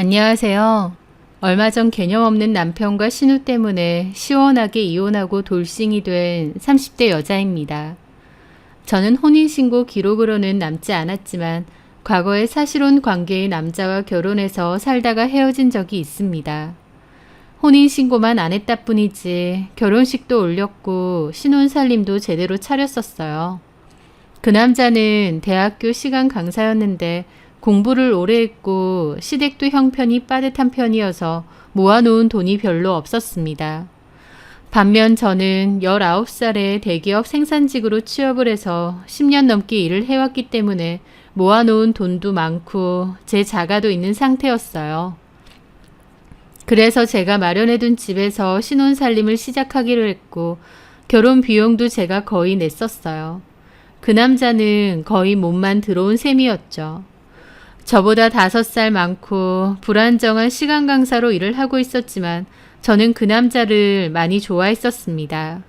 안녕하세요. 얼마 전 개념 없는 남편과 신우 때문에 시원하게 이혼하고 돌싱이 된 30대 여자입니다. 저는 혼인신고 기록으로는 남지 않았지만 과거에 사실혼 관계의 남자와 결혼해서 살다가 헤어진 적이 있습니다. 혼인신고만 안 했다 뿐이지 결혼식도 올렸고 신혼살림도 제대로 차렸었어요. 그 남자는 대학교 시간 강사였는데 공부를 오래 했고 시댁도 형편이 빠듯한 편이어서 모아놓은 돈이 별로 없었습니다. 반면 저는 19살에 대기업 생산직으로 취업을 해서 10년 넘게 일을 해왔기 때문에 모아놓은 돈도 많고 제 자가도 있는 상태였어요. 그래서 제가 마련해둔 집에서 신혼살림을 시작하기로 했고 결혼 비용도 제가 거의 냈었어요. 그 남자는 거의 몸만 들어온 셈이었죠. 저보다 5살 많고 불안정한 시간 강사로 일을 하고 있었지만 저는 그 남자를 많이 좋아했었습니다.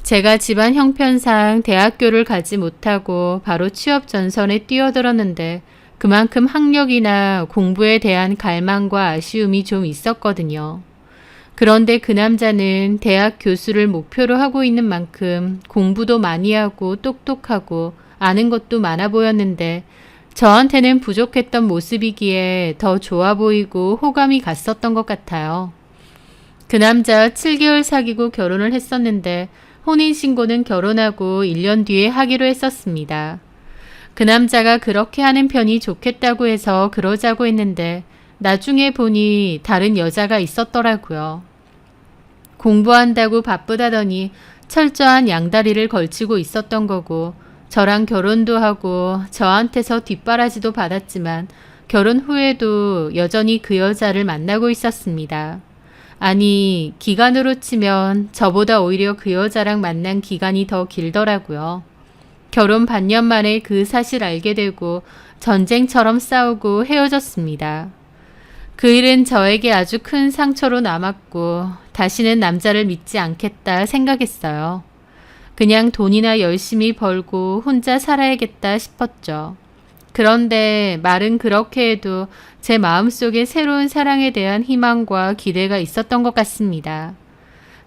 제가 집안 형편상 대학교를 가지 못하고 바로 취업 전선에 뛰어들었는데 그만큼 학력이나 공부에 대한 갈망과 아쉬움이 좀 있었거든요. 그런데 그 남자는 대학 교수를 목표로 하고 있는 만큼 공부도 많이 하고 똑똑하고 아는 것도 많아 보였는데 저한테는 부족했던 모습이기에 더 좋아 보이고 호감이 갔었던 것 같아요. 그 남자 7개월 사귀고 결혼을 했었는데 혼인신고는 결혼하고 1년 뒤에 하기로 했었습니다. 그 남자가 그렇게 하는 편이 좋겠다고 해서 그러자고 했는데 나중에 보니 다른 여자가 있었더라고요. 공부한다고 바쁘다더니 철저한 양다리를 걸치고 있었던 거고 저랑 결혼도 하고 저한테서 뒷바라지도 받았지만 결혼 후에도 여전히 그 여자를 만나고 있었습니다. 아니, 기간으로 치면 저보다 오히려 그 여자랑 만난 기간이 더 길더라고요. 결혼 반년 만에 그 사실 알게 되고 전쟁처럼 싸우고 헤어졌습니다. 그 일은 저에게 아주 큰 상처로 남았고 다시는 남자를 믿지 않겠다 생각했어요. 그냥 돈이나 열심히 벌고 혼자 살아야겠다 싶었죠. 그런데 말은 그렇게 해도 제 마음속에 새로운 사랑에 대한 희망과 기대가 있었던 것 같습니다.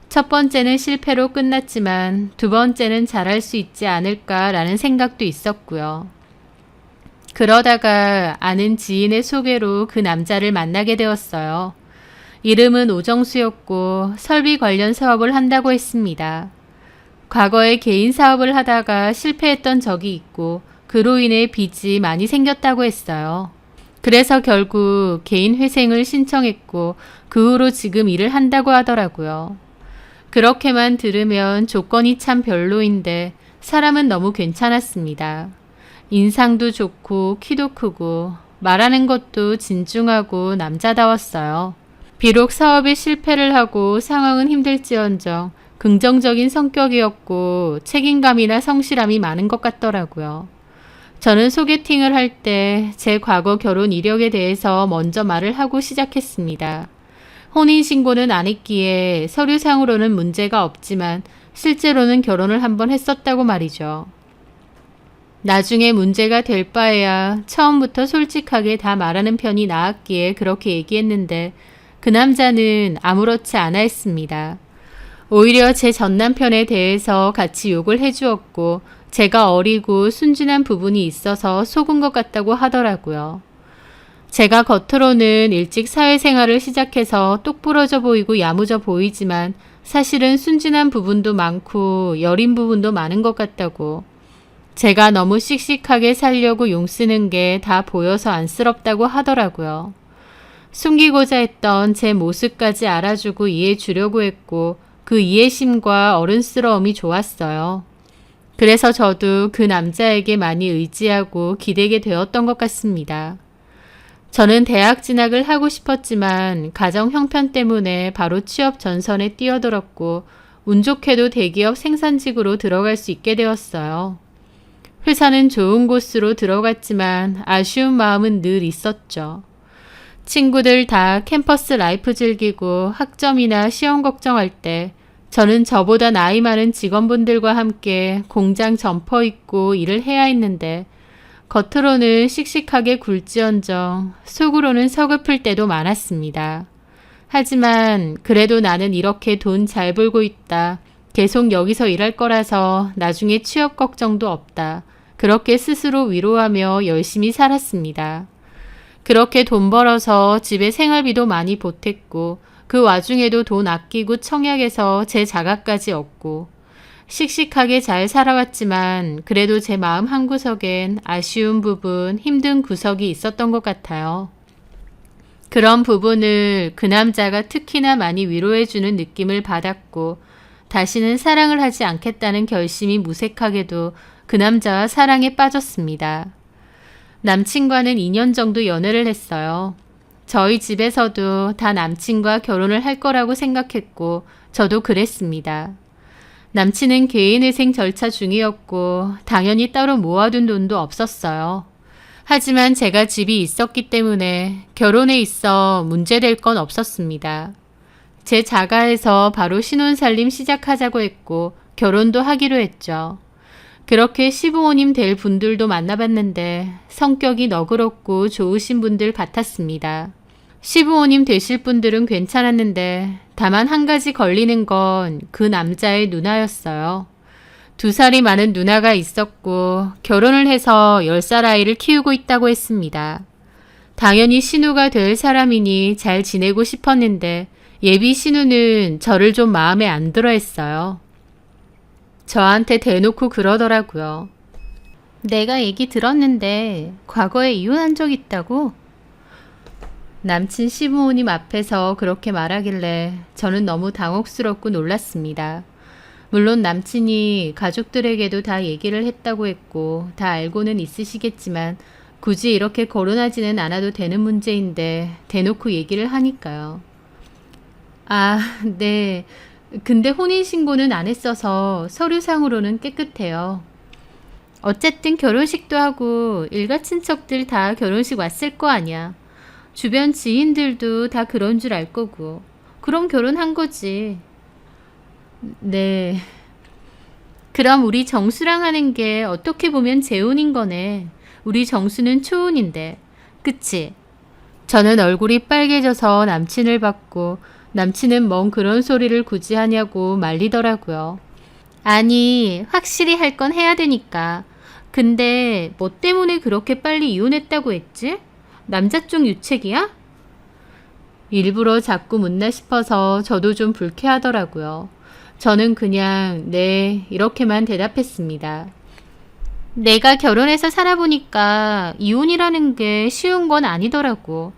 첫 번째는 실패로 끝났지만 두 번째는 잘할 수 있지 않을까라는 생각도 있었고요. 그러다가 아는 지인의 소개로 그 남자를 만나게 되었어요. 이름은 오정수였고 설비 관련 사업을 한다고 했습니다. 과거에 개인 사업을 하다가 실패했던 적이 있고 그로 인해 빚이 많이 생겼다고 했어요. 그래서 결국 개인 회생을 신청했고 그 후로 지금 일을 한다고 하더라고요. 그렇게만 들으면 조건이 참 별로인데 사람은 너무 괜찮았습니다. 인상도 좋고 키도 크고 말하는 것도 진중하고 남자다웠어요. 비록 사업에 실패를 하고 상황은 힘들지언정 긍정적인 성격이었고 책임감이나 성실함이 많은 것 같더라고요. 저는 소개팅을 할 때 제 과거 결혼 이력에 대해서 먼저 말을 하고 시작했습니다. 혼인신고는 안 했기에 서류상으로는 문제가 없지만 실제로는 결혼을 한번 했었다고 말이죠. 나중에 문제가 될 바에야 처음부터 솔직하게 다 말하는 편이 나았기에 그렇게 얘기했는데 그 남자는 아무렇지 않아 했습니다. 오히려 제 전남편에 대해서 같이 욕을 해주었고 제가 어리고 순진한 부분이 있어서 속은 것 같다고 하더라고요. 제가 겉으로는 일찍 사회생활을 시작해서 똑부러져 보이고 야무져 보이지만 사실은 순진한 부분도 많고 여린 부분도 많은 것 같다고. 제가 너무 씩씩하게 살려고 용쓰는 게 다 보여서 안쓰럽다고 하더라고요. 숨기고자 했던 제 모습까지 알아주고 이해해 주려고 했고 그 이해심과 어른스러움이 좋았어요. 그래서 저도 그 남자에게 많이 의지하고 기대게 되었던 것 같습니다. 저는 대학 진학을 하고 싶었지만 가정 형편 때문에 바로 취업 전선에 뛰어들었고 운 좋게도 대기업 생산직으로 들어갈 수 있게 되었어요. 회사는 좋은 곳으로 들어갔지만 아쉬운 마음은 늘 있었죠. 친구들 다 캠퍼스 라이프 즐기고 학점이나 시험 걱정할 때 저는 저보다 나이 많은 직원분들과 함께 공장 점퍼 입고 일을 해야 했는데 겉으로는 씩씩하게 굴지언정 속으로는 서글플 때도 많았습니다. 하지만 그래도 나는 이렇게 돈 잘 벌고 있다. 계속 여기서 일할 거라서 나중에 취업 걱정도 없다. 그렇게 스스로 위로하며 열심히 살았습니다. 그렇게 돈 벌어서 집에 생활비도 많이 보탰고 그 와중에도 돈 아끼고 청약해서 제 자가까지 얻고 씩씩하게 잘 살아왔지만 그래도 제 마음 한구석엔 아쉬운 부분, 힘든 구석이 있었던 것 같아요. 그런 부분을 그 남자가 특히나 많이 위로해주는 느낌을 받았고 다시는 사랑을 하지 않겠다는 결심이 무색하게도 그 남자와 사랑에 빠졌습니다. 남친과는 2년 정도 연애를 했어요. 저희 집에서도 다 남친과 결혼을 할 거라고 생각했고 저도 그랬습니다. 남친은 개인회생 절차 중이었고 당연히 따로 모아둔 돈도 없었어요. 하지만 제가 집이 있었기 때문에 결혼에 있어 문제될 건 없었습니다. 제 자가에서 바로 신혼살림 시작하자고 했고 결혼도 하기로 했죠. 그렇게 시부모님 될 분들도 만나봤는데 성격이 너그럽고 좋으신 분들 같았습니다. 시부모님 되실 분들은 괜찮았는데 다만 한 가지 걸리는 건 그 남자의 누나였어요. 2살이 많은 누나가 있었고 결혼을 해서 10살 아이를 키우고 있다고 했습니다. 당연히 신우가 될 사람이니 잘 지내고 싶었는데 예비 신우는 저를 좀 마음에 안 들어 했어요. 저한테 대놓고 그러더라고요. 내가 얘기 들었는데 과거에 이혼한 적 있다고? 남친 시부모님 앞에서 그렇게 말하길래 저는 너무 당혹스럽고 놀랐습니다. 물론 남친이 가족들에게도 다 얘기를 했다고 했고 다 알고는 있으시겠지만 굳이 이렇게 거론하지는 않아도 되는 문제인데 대놓고 얘기를 하니까요. 아, 네. 근데 혼인신고는 안 했어서 서류상으로는 깨끗해요. 어쨌든 결혼식도 하고 일가 친척들 다 결혼식 왔을 거 아니야. 주변 지인들도 다 그런 줄 알 거고. 그럼 결혼한 거지. 네. 그럼 우리 정수랑 하는 게 어떻게 보면 재혼인 거네. 우리 정수는 초혼인데. 그치? 저는 얼굴이 빨개져서 남친을 봤고 남친은 뭔 그런 소리를 굳이 하냐고 말리더라고요. 아니, 확실히 할 건 해야 되니까. 근데 뭐 때문에 그렇게 빨리 이혼했다고 했지? 남자 쪽 유책이야? 일부러 자꾸 묻나 싶어서 저도 좀 불쾌하더라고요. 저는 그냥 네 이렇게만 대답했습니다. 내가 결혼해서 살아보니까 이혼이라는 게 쉬운 건 아니더라고.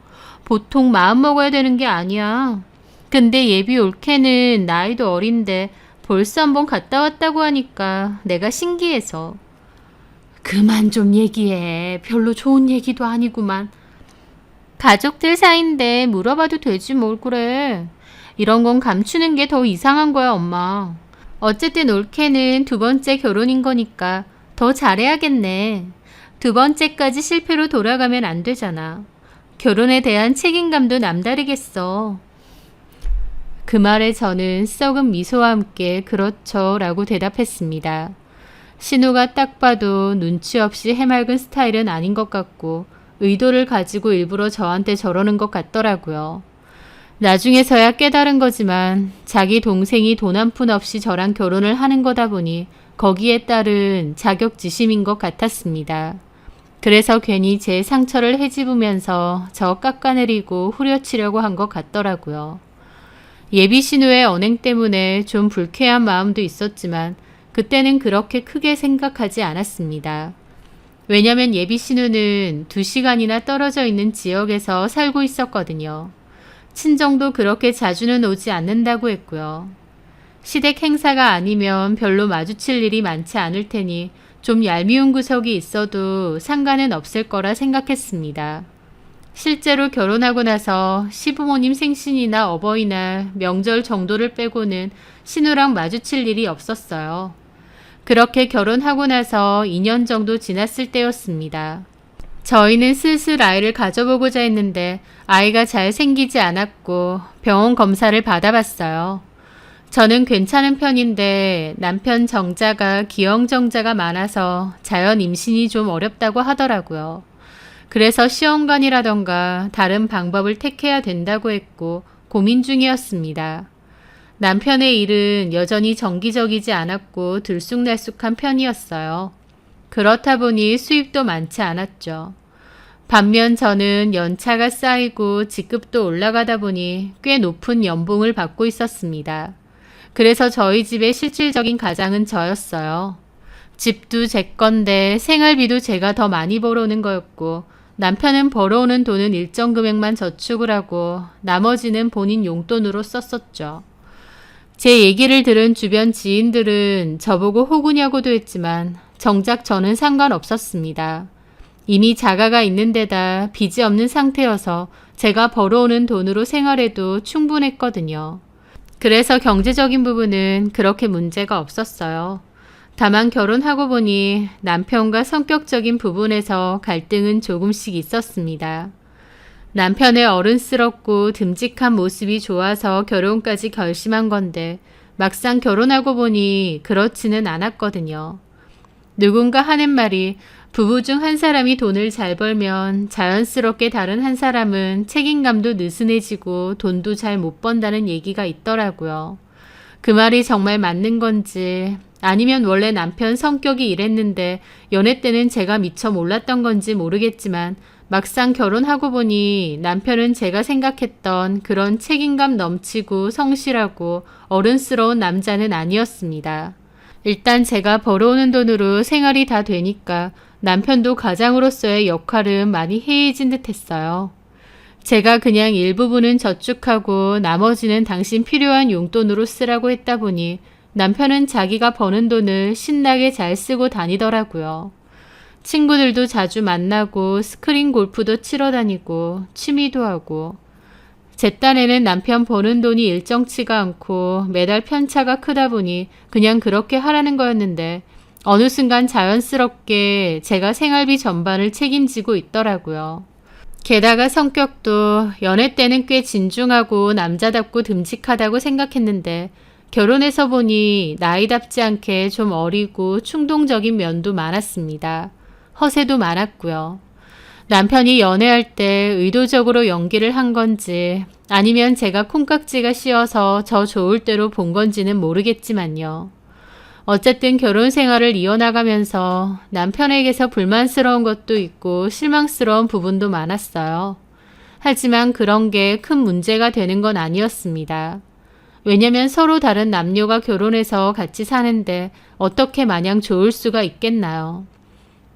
보통 마음 먹어야 되는 게 아니야. 근데 예비 올케는 나이도 어린데 벌써 한번 갔다 왔다고 하니까 내가 신기해서. 그만 좀 얘기해. 별로 좋은 얘기도 아니구만. 가족들 사이인데 물어봐도 되지 뭘 그래. 이런 건 감추는 게 더 이상한 거야 엄마. 어쨌든 올케는 2번째 결혼인 거니까 더 잘해야겠네. 2번째까지 실패로 돌아가면 안 되잖아. 결혼에 대한 책임감도 남다르겠어. 그 말에 저는 썩은 미소와 함께 그렇죠 라고 대답했습니다. 신우가 딱 봐도 눈치 없이 해맑은 스타일은 아닌 것 같고 의도를 가지고 일부러 저한테 저러는 것 같더라고요. 나중에서야 깨달은 거지만 자기 동생이 돈 한 푼 없이 저랑 결혼을 하는 거다 보니 거기에 따른 자격지심인 것 같았습니다. 그래서 괜히 제 상처를 헤집으면서 저 깎아내리고 후려치려고 한 것 같더라고요. 예비 신우의 언행 때문에 좀 불쾌한 마음도 있었지만 그때는 그렇게 크게 생각하지 않았습니다. 왜냐면 예비 신우는 2시간이나 떨어져 있는 지역에서 살고 있었거든요. 친정도 그렇게 자주는 오지 않는다고 했고요. 시댁 행사가 아니면 별로 마주칠 일이 많지 않을 테니 좀 얄미운 구석이 있어도 상관은 없을 거라 생각했습니다. 실제로 결혼하고 나서 시부모님 생신이나 어버이날, 명절 정도를 빼고는 신우랑 마주칠 일이 없었어요. 그렇게 결혼하고 나서 2년 정도 지났을 때였습니다. 저희는 슬슬 아이를 가져보고자 했는데 아이가 잘 생기지 않았고 병원 검사를 받아봤어요. 저는 괜찮은 편인데 남편 정자가 기형정자가 많아서 자연 임신이 좀 어렵다고 하더라고요. 그래서 시험관이라던가 다른 방법을 택해야 된다고 했고 고민 중이었습니다. 남편의 일은 여전히 정기적이지 않았고 들쑥날쑥한 편이었어요. 그렇다 보니 수입도 많지 않았죠. 반면 저는 연차가 쌓이고 직급도 올라가다 보니 꽤 높은 연봉을 받고 있었습니다. 그래서 저희 집의 실질적인 가장은 저였어요. 집도 제 건데 생활비도 제가 더 많이 벌어오는 거였고 남편은 벌어오는 돈은 일정 금액만 저축을 하고 나머지는 본인 용돈으로 썼었죠. 제 얘기를 들은 주변 지인들은 저보고 호구냐고도 했지만 정작 저는 상관없었습니다. 이미 자가가 있는 데다 빚이 없는 상태여서 제가 벌어오는 돈으로 생활해도 충분했거든요. 그래서 경제적인 부분은 그렇게 문제가 없었어요. 다만 결혼하고 보니 남편과 성격적인 부분에서 갈등은 조금씩 있었습니다. 남편의 어른스럽고 듬직한 모습이 좋아서 결혼까지 결심한 건데 막상 결혼하고 보니 그렇지는 않았거든요. 누군가 하는 말이 부부 중 한 사람이 돈을 잘 벌면 자연스럽게 다른 한 사람은 책임감도 느슨해지고 돈도 잘 못 번다는 얘기가 있더라고요. 그 말이 정말 맞는 건지 아니면 원래 남편 성격이 이랬는데 연애 때는 제가 미처 몰랐던 건지 모르겠지만 막상 결혼하고 보니 남편은 제가 생각했던 그런 책임감 넘치고 성실하고 어른스러운 남자는 아니었습니다. 일단 제가 벌어오는 돈으로 생활이 다 되니까 남편도 가장으로서의 역할은 많이 해이해진 듯 했어요. 제가 그냥 일부분은 저축하고 나머지는 당신 필요한 용돈으로 쓰라고 했다 보니 남편은 자기가 버는 돈을 신나게 잘 쓰고 다니더라고요. 친구들도 자주 만나고 스크린 골프도 치러 다니고 취미도 하고 제 딴에는 남편 버는 돈이 일정치가 않고 매달 편차가 크다 보니 그냥 그렇게 하라는 거였는데 어느 순간 자연스럽게 제가 생활비 전반을 책임지고 있더라고요. 게다가 성격도 연애 때는 꽤 진중하고 남자답고 듬직하다고 생각했는데 결혼해서 보니 나이답지 않게 좀 어리고 충동적인 면도 많았습니다. 허세도 많았고요. 남편이 연애할 때 의도적으로 연기를 한 건지 아니면 제가 콩깍지가 씌어서 저 좋을 대로 본 건지는 모르겠지만요. 어쨌든 결혼 생활을 이어나가면서 남편에게서 불만스러운 것도 있고 실망스러운 부분도 많았어요. 하지만 그런 게 큰 문제가 되는 건 아니었습니다. 왜냐면 서로 다른 남녀가 결혼해서 같이 사는데 어떻게 마냥 좋을 수가 있겠나요?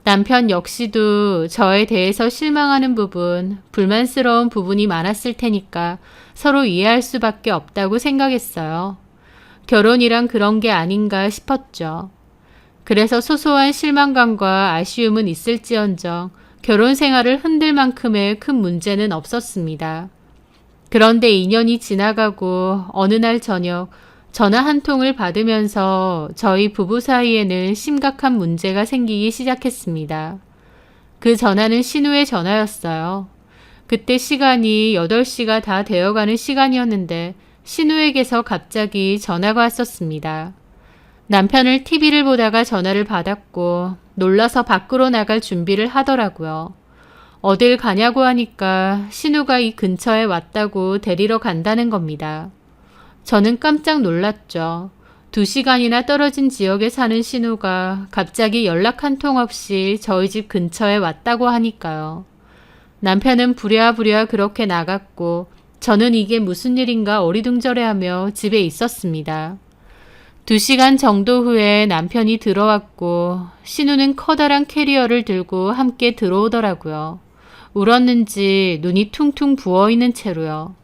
남편 역시도 저에 대해서 실망하는 부분, 불만스러운 부분이 많았을 테니까 서로 이해할 수밖에 없다고 생각했어요. 결혼이란 그런 게 아닌가 싶었죠. 그래서 소소한 실망감과 아쉬움은 있을지언정 결혼 생활을 흔들 만큼의 큰 문제는 없었습니다. 그런데 2년이 지나가고 어느 날 저녁 전화 한 통을 받으면서 저희 부부 사이에는 심각한 문제가 생기기 시작했습니다. 그 전화는 신우의 전화였어요. 그때 시간이 8시가 다 되어가는 시간이었는데 신우에게서 갑자기 전화가 왔었습니다. 남편을 TV를 보다가 전화를 받았고 놀라서 밖으로 나갈 준비를 하더라고요. 어딜 가냐고 하니까 신우가 이 근처에 왔다고 데리러 간다는 겁니다. 저는 깜짝 놀랐죠. 2시간이나 떨어진 지역에 사는 신우가 갑자기 연락 한 통 없이 저희 집 근처에 왔다고 하니까요. 남편은 부랴부랴 그렇게 나갔고 저는 이게 무슨 일인가 어리둥절해하며 집에 있었습니다. 2시간 정도 후에 남편이 들어왔고 신우는 커다란 캐리어를 들고 함께 들어오더라고요. 울었는지 눈이 퉁퉁 부어있는 채로요.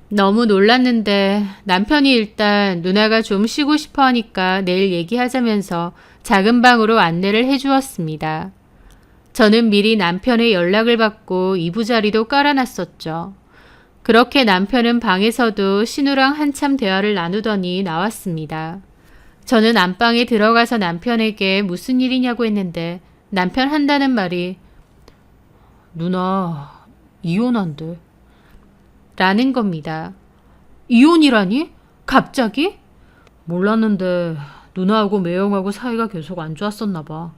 너무 놀랐는데 남편이 일단 누나가 좀 쉬고 싶어 하니까 내일 얘기하자면서 작은 방으로 안내를 해주었습니다. 저는 미리 남편의 연락을 받고 이부자리도 깔아놨었죠. 그렇게 남편은 방에서도 신우랑 한참 대화를 나누더니 나왔습니다. 저는 안방에 들어가서 남편에게 무슨 일이냐고 했는데 남편 한다는 말이 누나 이혼한대 라는 겁니다. 이혼이라니? 갑자기? 몰랐는데 누나하고 매형하고 사이가 계속 안 좋았었나 봐.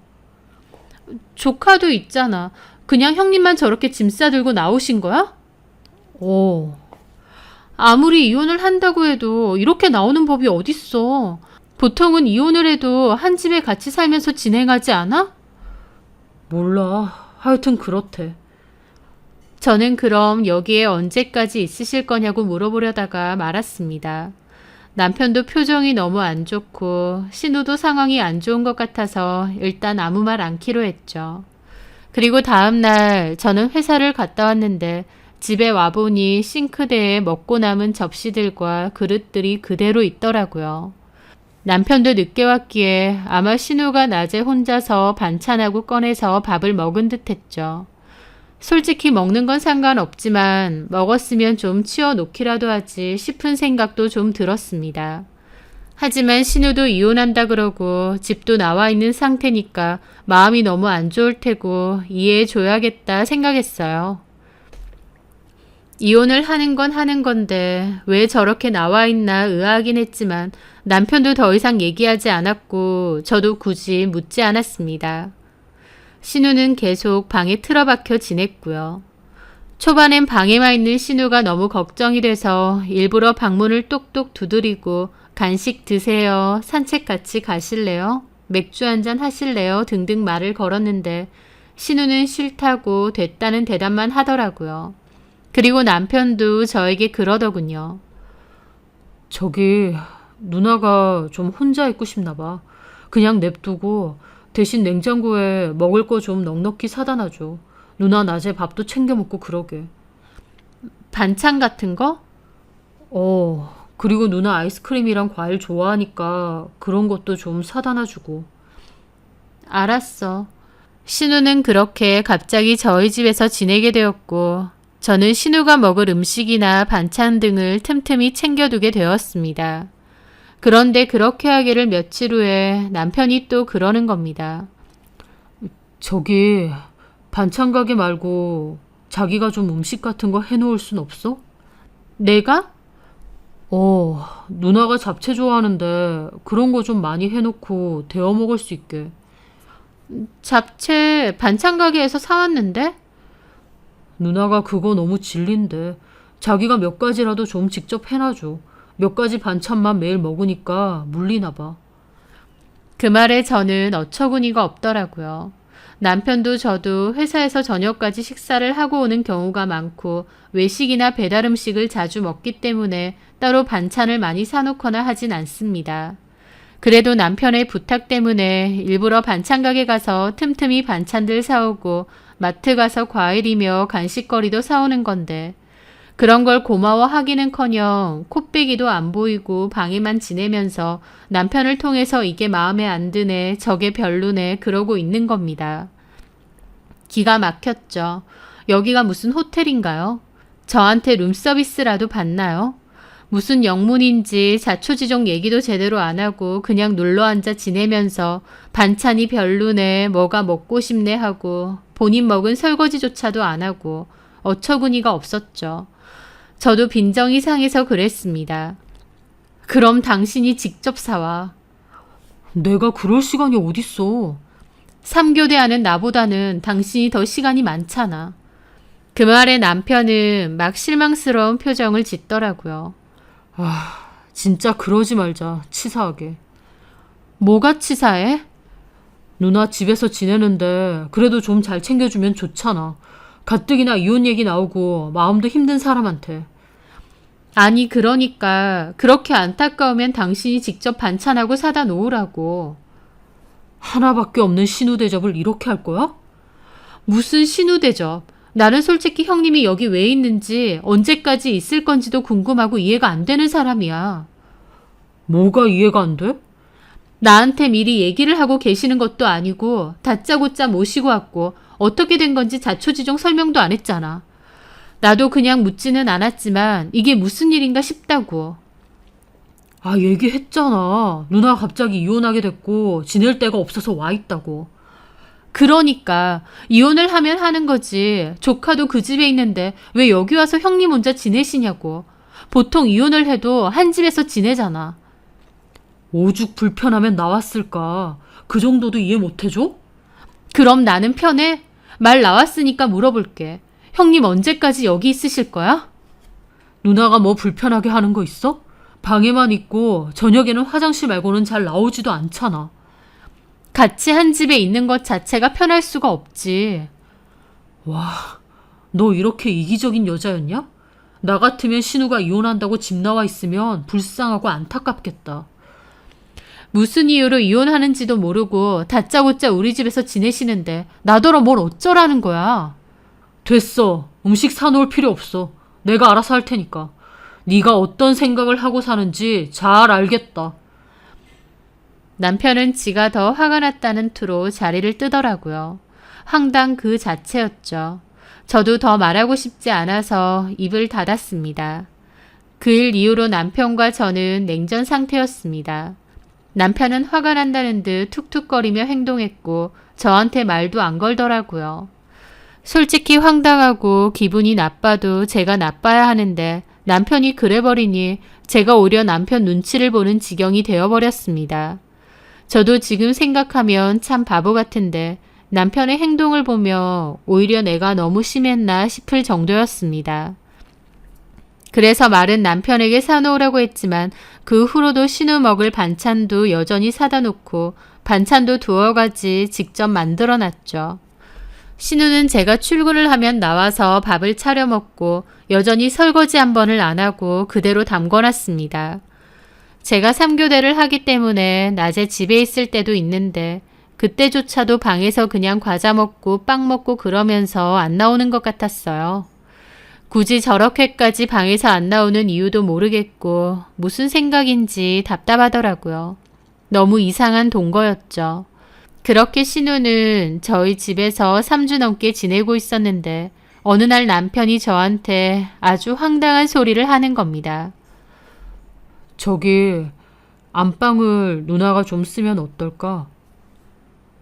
조카도 있잖아. 그냥 형님만 저렇게 짐 싸들고 나오신 거야? 어, 아무리 이혼을 한다고 해도 이렇게 나오는 법이 어딨어. 보통은 이혼을 해도 한 집에 같이 살면서 진행하지 않아? 몰라. 하여튼 그렇대. 저는 그럼 여기에 언제까지 있으실 거냐고 물어보려다가 말았습니다. 남편도 표정이 너무 안 좋고 신우도 상황이 안 좋은 것 같아서 일단 아무 말 않기로 했죠. 그리고 다음 날 저는 회사를 갔다 왔는데 집에 와보니 싱크대에 먹고 남은 접시들과 그릇들이 그대로 있더라고요. 남편도 늦게 왔기에 아마 신우가 낮에 혼자서 반찬하고 꺼내서 밥을 먹은 듯 했죠. 솔직히 먹는 건 상관없지만 먹었으면 좀 치워놓기라도 하지 싶은 생각도 좀 들었습니다. 하지만 신우도 이혼한다 그러고 집도 나와 있는 상태니까 마음이 너무 안 좋을 테고 이해해줘야겠다 생각했어요. 이혼을 하는 건 하는 건데 왜 저렇게 나와 있나 의아하긴 했지만 남편도 더 이상 얘기하지 않았고 저도 굳이 묻지 않았습니다. 신우는 계속 방에 틀어박혀 지냈고요. 초반엔 방에만 있는 신우가 너무 걱정이 돼서 일부러 방문을 똑똑 두드리고 간식 드세요, 산책 같이 가실래요, 맥주 한잔 하실래요 등등 말을 걸었는데 신우는 싫다고 됐다는 대답만 하더라고요. 그리고 남편도 저에게 그러더군요. 저기 누나가 좀 혼자 있고 싶나 봐. 그냥 냅두고 대신 냉장고에 먹을 거 좀 넉넉히 사다 놔줘. 누나 낮에 밥도 챙겨 먹고 그러게. 반찬 같은 거? 그리고 누나 아이스크림이랑 과일 좋아하니까 그런 것도 좀 사다 놔주고. 알았어. 신우는 그렇게 갑자기 저희 집에서 지내게 되었고 저는 신우가 먹을 음식이나 반찬 등을 틈틈이 챙겨두게 되었습니다. 그런데 그렇게 하기를 며칠 후에 남편이 또 그러는 겁니다. 저기 반찬 가게 말고 자기가 좀 음식 같은 거 해놓을 순 없어? 내가? 누나가 잡채 좋아하는데 그런 거 좀 많이 해놓고 데워 먹을 수 있게. 잡채 반찬 가게에서 사왔는데? 누나가 그거 너무 질린데 자기가 몇 가지라도 좀 직접 해놔줘. 몇 가지 반찬만 매일 먹으니까 물리나 봐. 그 말에 저는 어처구니가 없더라고요. 남편도 저도 회사에서 저녁까지 식사를 하고 오는 경우가 많고 외식이나 배달 음식을 자주 먹기 때문에 따로 반찬을 많이 사놓거나 하진 않습니다. 그래도 남편의 부탁 때문에 일부러 반찬 가게 가서 틈틈이 반찬들 사오고 마트 가서 과일이며 간식거리도 사오는 건데 그런 걸 고마워하기는커녕 콧배기도 안 보이고 방에만 지내면서 남편을 통해서 이게 마음에 안 드네, 저게 별로네 그러고 있는 겁니다. 기가 막혔죠. 여기가 무슨 호텔인가요? 저한테 룸서비스라도 받나요? 무슨 영문인지 자초지종 얘기도 제대로 안 하고 그냥 눌러앉아 지내면서 반찬이 별로네, 뭐가 먹고 싶네 하고 본인 먹은 설거지조차도 안 하고 어처구니가 없었죠. 저도 빈정이 상해서 그랬습니다. 그럼 당신이 직접 사와. 내가 그럴 시간이 어딨어. 3교대하는 나보다는 당신이 더 시간이 많잖아. 그 말에 남편은 막 실망스러운 표정을 짓더라고요. 진짜 그러지 말자. 치사하게. 뭐가 치사해? 누나 집에서 지내는데 그래도 좀 잘 챙겨주면 좋잖아. 가뜩이나 이혼 얘기 나오고 마음도 힘든 사람한테. 아니 그러니까 그렇게 안타까우면 당신이 직접 반찬하고 사다 놓으라고. 하나밖에 없는 신우 대접을 이렇게 할 거야? 무슨 신우 대접. 나는 솔직히 형님이 여기 왜 있는지 언제까지 있을 건지도 궁금하고 이해가 안 되는 사람이야. 뭐가 이해가 안 돼? 나한테 미리 얘기를 하고 계시는 것도 아니고 다짜고짜 모시고 왔고 어떻게 된 건지 자초지종 설명도 안 했잖아. 나도 그냥 묻지는 않았지만 이게 무슨 일인가 싶다고. 얘기했잖아. 누나 갑자기 이혼하게 됐고 지낼 데가 없어서 와 있다고. 그러니까 이혼을 하면 하는 거지. 조카도 그 집에 있는데 왜 여기 와서 형님 혼자 지내시냐고. 보통 이혼을 해도 한 집에서 지내잖아. 오죽 불편하면 나왔을까. 그 정도도 이해 못해줘? 그럼 나는 편해? 말 나왔으니까 물어볼게. 형님 언제까지 여기 있으실 거야? 누나가 뭐 불편하게 하는 거 있어? 방에만 있고 저녁에는 화장실 말고는 잘 나오지도 않잖아. 같이 한 집에 있는 것 자체가 편할 수가 없지. 너 이렇게 이기적인 여자였냐? 나 같으면 신우가 이혼한다고 집 나와 있으면 불쌍하고 안타깝겠다. 무슨 이유로 이혼하는지도 모르고 다짜고짜 우리 집에서 지내시는데 나더러 뭘 어쩌라는 거야. 됐어. 음식 사놓을 필요 없어. 내가 알아서 할 테니까. 네가 어떤 생각을 하고 사는지 잘 알겠다. 남편은 지가 더 화가 났다는 투로 자리를 뜨더라고요. 황당 그 자체였죠. 저도 더 말하고 싶지 않아서 입을 닫았습니다. 그 일 이후로 남편과 저는 냉전 상태였습니다. 남편은 화가 난다는 듯 툭툭거리며 행동했고 저한테 말도 안 걸더라고요. 솔직히 황당하고 기분이 나빠도 제가 나빠야 하는데 남편이 그래버리니 제가 오히려 남편 눈치를 보는 지경이 되어버렸습니다. 저도 지금 생각하면 참 바보 같은데 남편의 행동을 보며 오히려 내가 너무 심했나 싶을 정도였습니다. 그래서 말은 남편에게 사놓으라고 했지만 그 후로도 신우 먹을 반찬도 여전히 사다 놓고 반찬도 두어 가지 직접 만들어 놨죠. 신우는 제가 출근을 하면 나와서 밥을 차려 먹고 여전히 설거지 한 번을 안 하고 그대로 담궈놨습니다. 제가 3교대를 하기 때문에 낮에 집에 있을 때도 있는데 그때조차도 방에서 그냥 과자 먹고 빵 먹고 그러면서 안 나오는 것 같았어요. 굳이 저렇게까지 방에서 안 나오는 이유도 모르겠고 무슨 생각인지 답답하더라고요. 너무 이상한 동거였죠. 그렇게 신우는 저희 집에서 3주 넘게 지내고 있었는데 어느 날 남편이 저한테 아주 황당한 소리를 하는 겁니다. 저기 안방을 누나가 좀 쓰면 어떨까?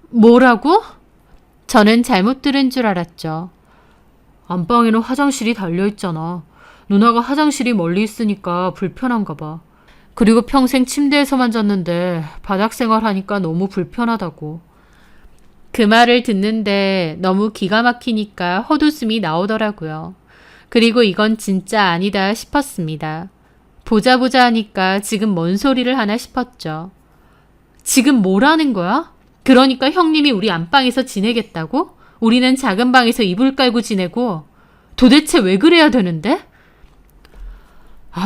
뭐라고? 저는 잘못 들은 줄 알았죠. 안방에는 화장실이 달려있잖아. 누나가 화장실이 멀리 있으니까 불편한가 봐. 그리고 평생 침대에서만 잤는데 바닥 생활하니까 너무 불편하다고. 그 말을 듣는데 너무 기가 막히니까 헛웃음이 나오더라고요. 그리고 이건 진짜 아니다 싶었습니다. 보자 하니까 지금 뭔 소리를 하나 싶었죠. 지금 뭐라는 거야? 그러니까 형님이 우리 안방에서 지내겠다고? 우리는 작은 방에서 이불 깔고 지내고 도대체 왜 그래야 되는데?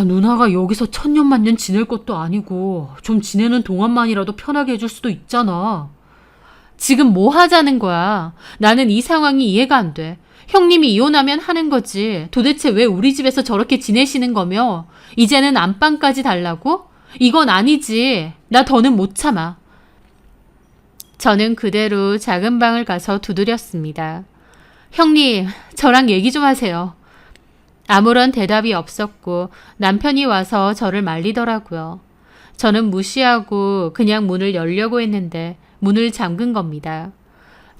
누나가 여기서 천년만년 지낼 것도 아니고 좀 지내는 동안만이라도 편하게 해줄 수도 있잖아. 지금 뭐 하자는 거야? 나는 이 상황이 이해가 안 돼. 형님이 이혼하면 하는 거지. 도대체 왜 우리 집에서 저렇게 지내시는 거며 이제는 안방까지 달라고? 이건 아니지. 나 더는 못 참아. 저는 그대로 작은 방을 가서 두드렸습니다. 형님, 저랑 얘기 좀 하세요. 아무런 대답이 없었고 남편이 와서 저를 말리더라고요. 저는 무시하고 그냥 문을 열려고 했는데 문을 잠근 겁니다.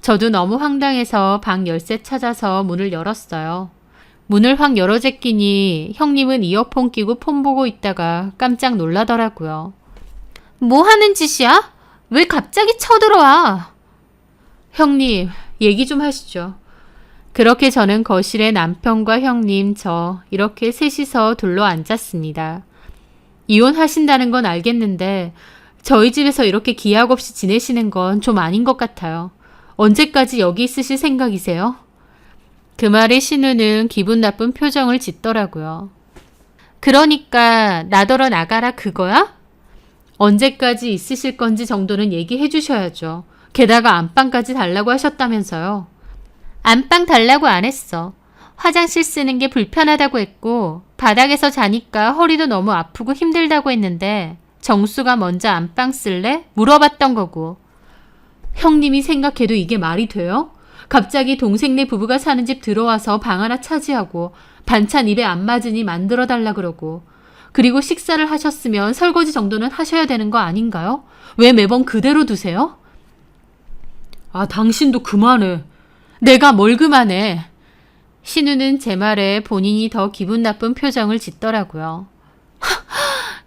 저도 너무 황당해서 방 열쇠 찾아서 문을 열었어요. 문을 확 열어 제끼니 형님은 이어폰 끼고 폰 보고 있다가 깜짝 놀라더라고요. 뭐 하는 짓이야? 왜 갑자기 쳐들어와? 형님, 얘기 좀 하시죠. 그렇게 저는 거실에 남편과 형님, 저 이렇게 셋이서 둘러 앉았습니다. 이혼하신다는 건 알겠는데 저희 집에서 이렇게 기약 없이 지내시는 건 좀 아닌 것 같아요. 언제까지 여기 있으실 생각이세요? 그 말에 신우는 기분 나쁜 표정을 짓더라고요. 그러니까 나더러 나가라 그거야? 언제까지 있으실 건지 정도는 얘기해 주셔야죠. 게다가 안방까지 달라고 하셨다면서요. 안방 달라고 안 했어. 화장실 쓰는 게 불편하다고 했고 바닥에서 자니까 허리도 너무 아프고 힘들다고 했는데 정수가 먼저 안방 쓸래? 물어봤던 거고. 형님이 생각해도 이게 말이 돼요? 갑자기 동생네 부부가 사는 집 들어와서 방 하나 차지하고 반찬 입에 안 맞으니 만들어 달라 그러고 그리고 식사를 하셨으면 설거지 정도는 하셔야 되는 거 아닌가요? 왜 매번 그대로 두세요? 당신도 그만해. 내가 뭘 그만해. 신우는 제 말에 본인이 더 기분 나쁜 표정을 짓더라고요.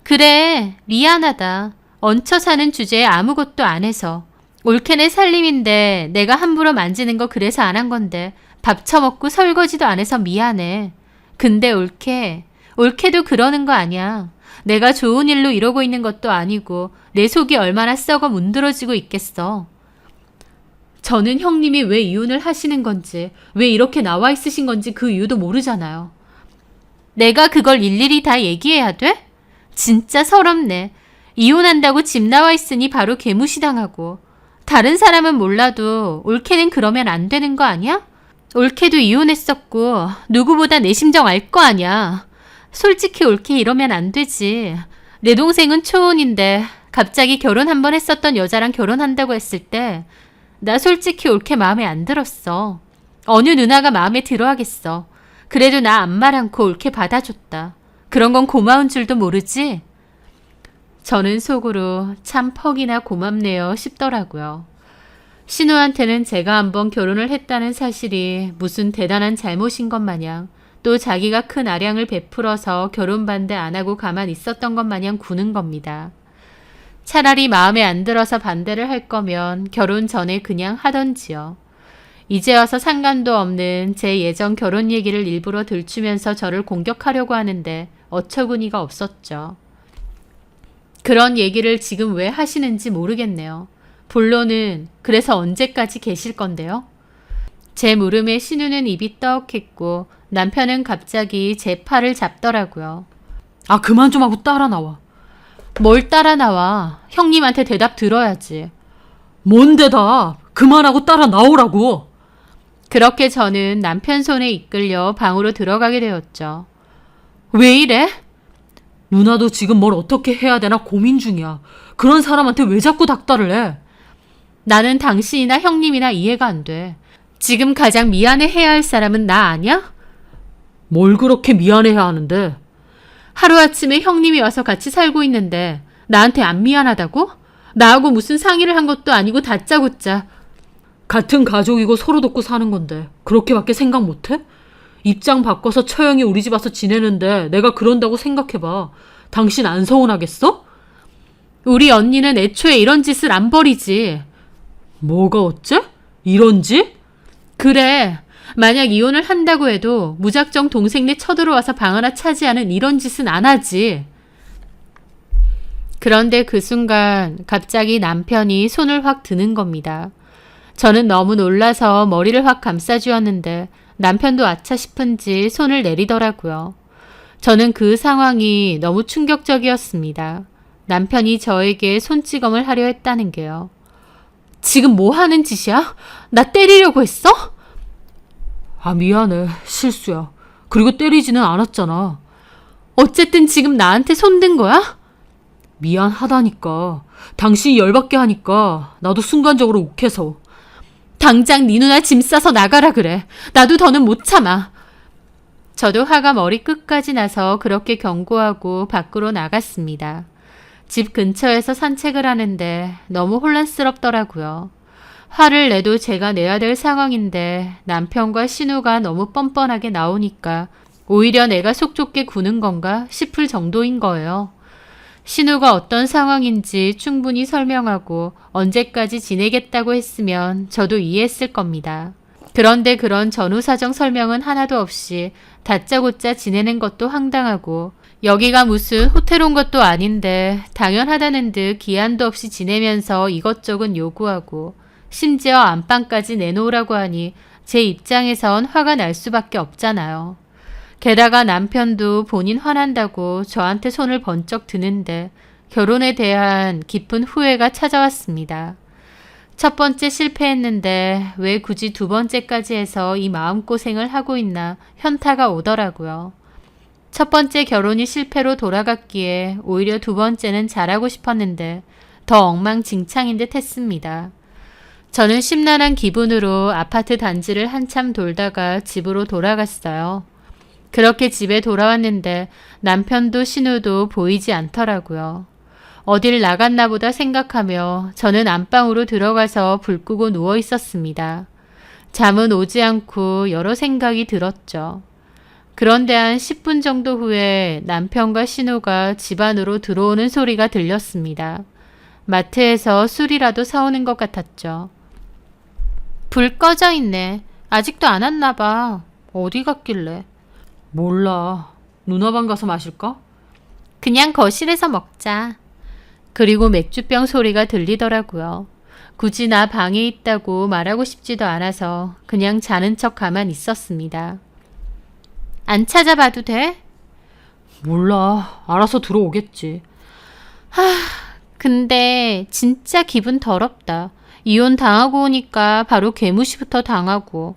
그래, 미안하다. 얹혀 사는 주제에 아무것도 안 해서. 올케 내 살림인데 내가 함부로 만지는 거 그래서 안 한 건데 밥 처먹고 설거지도 안 해서 미안해. 근데 올케도 그러는 거 아니야. 내가 좋은 일로 이러고 있는 것도 아니고 내 속이 얼마나 썩어 문드러지고 있겠어. 저는 형님이 왜 이혼을 하시는 건지, 왜 이렇게 나와 있으신 건지 그 이유도 모르잖아요. 내가 그걸 일일이 다 얘기해야 돼? 진짜 서럽네. 이혼한다고 집 나와 있으니 바로 개무시당하고. 다른 사람은 몰라도 올케는 그러면 안 되는 거 아니야? 올케도 이혼했었고 누구보다 내 심정 알 거 아니야. 솔직히 올케 이러면 안 되지. 내 동생은 초혼인데 갑자기 결혼 한 번 했었던 여자랑 결혼한다고 했을 때 나 솔직히 올케 마음에 안 들었어. 어느 누나가 마음에 들어 하겠어. 그래도 나 아무 말 않고 올케 받아줬다. 그런 건 고마운 줄도 모르지? 저는 속으로 참 퍽이나 고맙네요 싶더라고요. 신우한테는 제가 한번 결혼을 했다는 사실이 무슨 대단한 잘못인 것 마냥, 또 자기가 큰 아량을 베풀어서 결혼 반대 안 하고 가만 있었던 것 마냥 구는 겁니다. 차라리 마음에 안 들어서 반대를 할 거면 결혼 전에 그냥 하던지요. 이제 와서 상관도 없는 제 예전 결혼 얘기를 일부러 들추면서 저를 공격하려고 하는데 어처구니가 없었죠. 그런 얘기를 지금 왜 하시는지 모르겠네요. 본론은 그래서 언제까지 계실 건데요? 제 물음에 신우는 입이 떡했고 남편은 갑자기 제 팔을 잡더라고요. 아, 그만 좀 하고 따라 나와. 뭘 따라 나와? 형님한테 대답 들어야지. 뭔 대답? 그만하고 따라 나오라고. 그렇게 저는 남편 손에 이끌려 방으로 들어가게 되었죠. 왜 이래? 누나도 지금 뭘 어떻게 해야 되나 고민 중이야. 그런 사람한테 왜 자꾸 닥달을 해? 나는 당신이나 형님이나 이해가 안 돼. 지금 가장 미안해해야 할 사람은 나 아니야? 뭘 그렇게 미안해야 하는데? 하루아침에 형님이 와서 같이 살고 있는데 나한테 안 미안하다고? 나하고 무슨 상의를 한 것도 아니고 다짜고짜. 같은 가족이고 서로 돕고 사는 건데 그렇게밖에 생각 못해? 입장 바꿔서 처형이 우리 집 와서 지내는데 내가 그런다고 생각해봐. 당신 안 서운하겠어? 우리 언니는 애초에 이런 짓을 안 버리지. 뭐가 어째? 이런 짓? 그래. 만약 이혼을 한다고 해도 무작정 동생네 쳐들어와서 방 하나 차지하는 이런 짓은 안 하지. 그런데 그 순간 갑자기 남편이 손을 확 드는 겁니다. 저는 너무 놀라서 머리를 확 감싸쥐었는데 남편도 아차 싶은지 손을 내리더라고요. 저는 그 상황이 너무 충격적이었습니다. 남편이 저에게 손찌검을 하려 했다는 게요. 지금 뭐 하는 짓이야? 나 때리려고 했어? 아, 미안해. 실수야. 그리고 때리지는 않았잖아. 어쨌든 지금 나한테 손든 거야? 미안하다니까. 당신이 열받게 하니까 나도 순간적으로 욱해서. 당장 네 누나 짐 싸서 나가라 그래. 나도 더는 못 참아. 저도 화가 머리 끝까지 나서 그렇게 경고하고 밖으로 나갔습니다. 집 근처에서 산책을 하는데 너무 혼란스럽더라고요. 화를 내도 제가 내야 될 상황인데 남편과 신우가 너무 뻔뻔하게 나오니까 오히려 내가 속 좁게 구는 건가 싶을 정도인 거예요. 신우가 어떤 상황인지 충분히 설명하고 언제까지 지내겠다고 했으면 저도 이해했을 겁니다. 그런데 그런 전후 사정 설명은 하나도 없이 다짜고짜 지내는 것도 황당하고 여기가 무슨 호텔 온 것도 아닌데 당연하다는 듯 기한도 없이 지내면서 이것저것 요구하고 심지어 안방까지 내놓으라고 하니 제 입장에선 화가 날 수밖에 없잖아요. 게다가 남편도 본인 화난다고 저한테 손을 번쩍 드는데 결혼에 대한 깊은 후회가 찾아왔습니다. 첫 번째 실패했는데 왜 굳이 두 번째까지 해서 이 마음고생을 하고 있나 현타가 오더라고요. 첫 번째 결혼이 실패로 돌아갔기에 오히려 두 번째는 잘하고 싶었는데 더 엉망진창인 듯 했습니다. 저는 심란한 기분으로 아파트 단지를 한참 돌다가 집으로 돌아갔어요. 그렇게 집에 돌아왔는데 남편도 신우도 보이지 않더라고요. 어딜 나갔나 보다 생각하며 저는 안방으로 들어가서 불 끄고 누워 있었습니다. 잠은 오지 않고 여러 생각이 들었죠. 그런데 한 10분 정도 후에 남편과 신우가 집 안으로 들어오는 소리가 들렸습니다. 마트에서 술이라도 사오는 것 같았죠. 불 꺼져 있네. 아직도 안 왔나 봐. 어디 갔길래. 몰라. 누나 방 가서 마실까? 그냥 거실에서 먹자. 그리고 맥주병 소리가 들리더라고요. 굳이 나 방에 있다고 말하고 싶지도 않아서 그냥 자는 척 가만 있었습니다. 안 찾아봐도 돼? 몰라. 알아서 들어오겠지. 근데 진짜 기분 더럽다. 이혼 당하고 오니까 바로 개무시부터 당하고.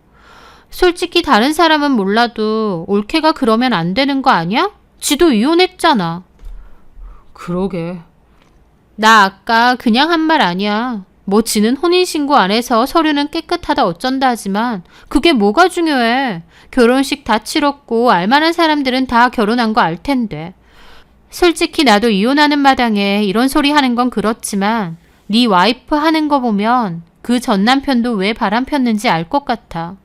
솔직히 다른 사람은 몰라도 올케가 그러면 안 되는 거 아니야? 지도 이혼했잖아. 그러게. 나 아까 그냥 한 말 아니야. 뭐 지는 혼인신고 안 해서 서류는 깨끗하다 어쩐다 하지만 그게 뭐가 중요해. 결혼식 다 치렀고 알만한 사람들은 다 결혼한 거 알 텐데. 솔직히 나도 이혼하는 마당에 이런 소리 하는 건 그렇지만 네 와이프 하는 거 보면 그 전 남편도 왜 바람 폈는지 알 것 같아.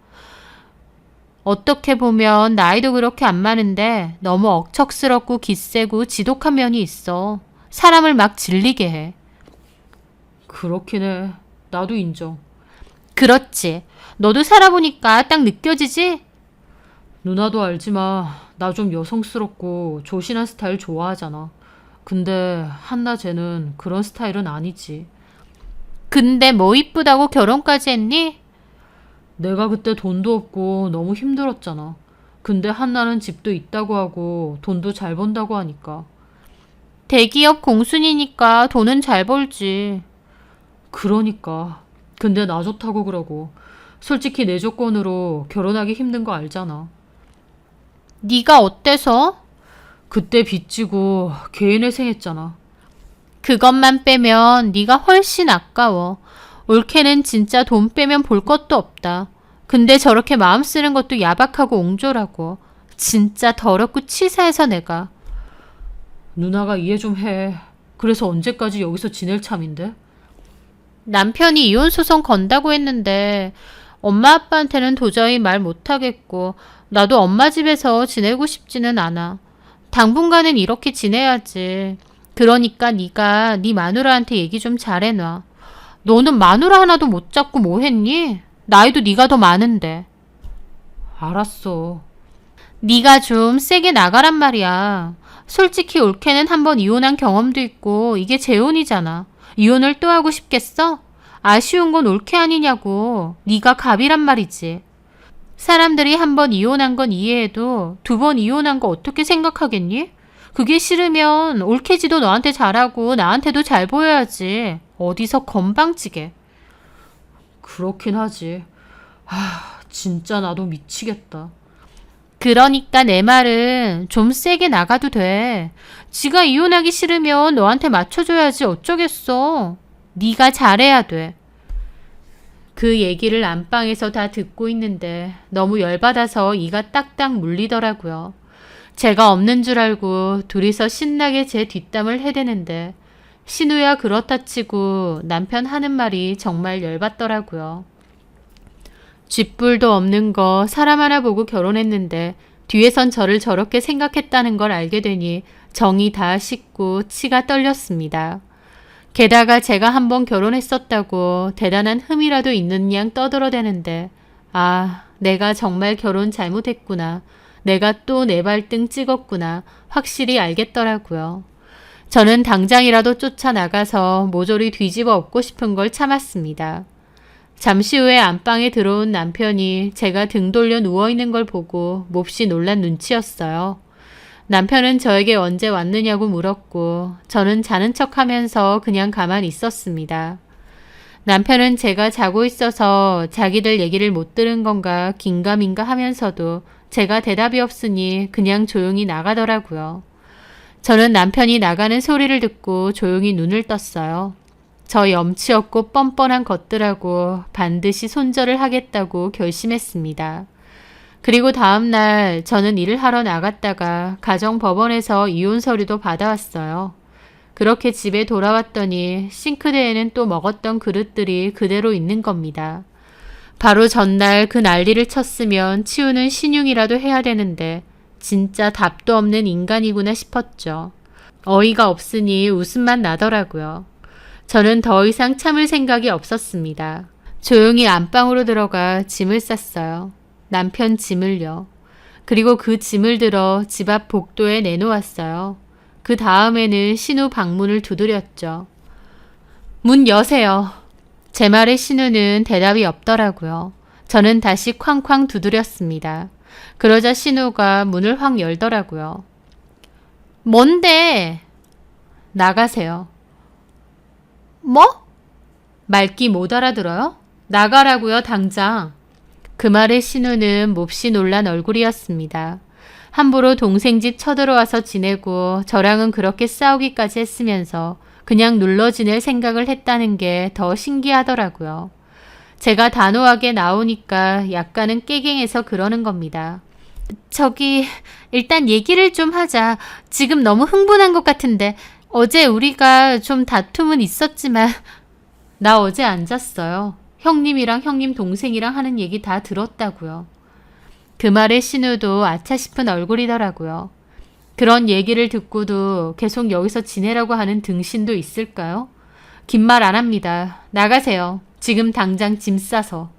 어떻게 보면 나이도 그렇게 안 많은데 너무 억척스럽고 기세고 지독한 면이 있어. 사람을 막 질리게 해. 그렇긴 해. 나도 인정. 그렇지. 너도 살아보니까 딱 느껴지지? 누나도 알지만 나 좀 여성스럽고 조신한 스타일 좋아하잖아. 근데 한나 쟤는 그런 스타일은 아니지. 근데 뭐 이쁘다고 결혼까지 했니? 내가 그때 돈도 없고 너무 힘들었잖아. 근데 한나는 집도 있다고 하고 돈도 잘 번다고 하니까. 대기업 공순이니까 돈은 잘 벌지. 그러니까. 근데 나 좋다고 그러고. 솔직히 내 조건으로 결혼하기 힘든 거 알잖아. 네가 어때서? 그때 빚지고 개인회생했잖아. 그것만 빼면 네가 훨씬 아까워. 올케는 진짜 돈 빼면 볼 것도 없다. 근데 저렇게 마음 쓰는 것도 야박하고 옹졸하고. 진짜 더럽고 치사해서 내가. 누나가 이해 좀 해. 그래서 언제까지 여기서 지낼 참인데? 남편이 이혼 소송 건다고 했는데 엄마 아빠한테는 도저히 말 못하겠고 나도 엄마 집에서 지내고 싶지는 않아. 당분간은 이렇게 지내야지. 그러니까 네가 네 마누라한테 얘기 좀 잘해놔. 너는 마누라 하나도 못 잡고 뭐 했니? 나이도 네가 더 많은데. 알았어. 네가 좀 세게 나가란 말이야. 솔직히 올케는 한번 이혼한 경험도 있고 이게 재혼이잖아. 이혼을 또 하고 싶겠어? 아쉬운 건 올케 아니냐고. 네가 갑이란 말이지. 사람들이 한 번 이혼한 건 이해해도 두 번 이혼한 거 어떻게 생각하겠니? 그게 싫으면 올케지도 너한테 잘하고 나한테도 잘 보여야지. 어디서 건방지게. 그렇긴 하지. 진짜 나도 미치겠다. 그러니까 내 말은 좀 세게 나가도 돼. 지가 이혼하기 싫으면 너한테 맞춰줘야지 어쩌겠어. 네가 잘해야 돼. 그 얘기를 안방에서 다 듣고 있는데 너무 열받아서 이가 딱딱 물리더라고요. 제가 없는 줄 알고 둘이서 신나게 제 뒷담을 해대는데 신우야 그렇다 치고 남편 하는 말이 정말 열받더라고요. 쥐뿔도 없는 거 사람 하나 보고 결혼했는데 뒤에선 저를 저렇게 생각했다는 걸 알게 되니 정이 다 식고 치가 떨렸습니다. 게다가 제가 한번 결혼했었다고 대단한 흠이라도 있는 양 떠들어대는데 내가 정말 결혼 잘못했구나. 내가 또 내 발등 찍었구나. 확실히 알겠더라고요. 저는 당장이라도 쫓아나가서 모조리 뒤집어 엎고 싶은 걸 참았습니다. 잠시 후에 안방에 들어온 남편이 제가 등 돌려 누워있는 걸 보고 몹시 놀란 눈치였어요. 남편은 저에게 언제 왔느냐고 물었고 저는 자는 척하면서 그냥 가만히 있었습니다. 남편은 제가 자고 있어서 자기들 얘기를 못 들은 건가 긴가민가 하면서도 제가 대답이 없으니 그냥 조용히 나가더라고요. 저는 남편이 나가는 소리를 듣고 조용히 눈을 떴어요. 저 염치 없고 뻔뻔한 것들하고 반드시 손절을 하겠다고 결심했습니다. 그리고 다음날 저는 일을 하러 나갔다가 가정법원에서 이혼 서류도 받아왔어요. 그렇게 집에 돌아왔더니 싱크대에는 또 먹었던 그릇들이 그대로 있는 겁니다. 바로 전날 그 난리를 쳤으면 치우는 신용이라도 해야 되는데 진짜 답도 없는 인간이구나 싶었죠. 어이가 없으니 웃음만 나더라고요. 저는 더 이상 참을 생각이 없었습니다. 조용히 안방으로 들어가 짐을 쌌어요. 남편 짐을요. 그리고 그 짐을 들어 집 앞 복도에 내놓았어요. 그 다음에는 신우 방문을 두드렸죠. 문 여세요. 제 말에 신우는 대답이 없더라고요. 저는 다시 쾅쾅 두드렸습니다. 그러자 신우가 문을 확 열더라고요. 뭔데? 나가세요. 뭐? 말귀 못 알아들어요? 나가라고요, 당장. 그 말에 신우는 몹시 놀란 얼굴이었습니다. 함부로 동생 집 쳐들어와서 지내고 저랑은 그렇게 싸우기까지 했으면서 그냥 눌러 지낼 생각을 했다는 게 더 신기하더라고요. 제가 단호하게 나오니까 약간은 깨갱해서 그러는 겁니다. 저기 일단 얘기를 좀 하자. 지금 너무 흥분한 것 같은데 어제 우리가 좀 다툼은 있었지만 나 어제 안 잤어요. 형님이랑 형님 동생이랑 하는 얘기 다 들었다고요. 그 말에 신우도 아차 싶은 얼굴이더라고요. 그런 얘기를 듣고도 계속 여기서 지내라고 하는 등신도 있을까요? 긴 말 안 합니다. 나가세요. 지금 당장 짐 싸서.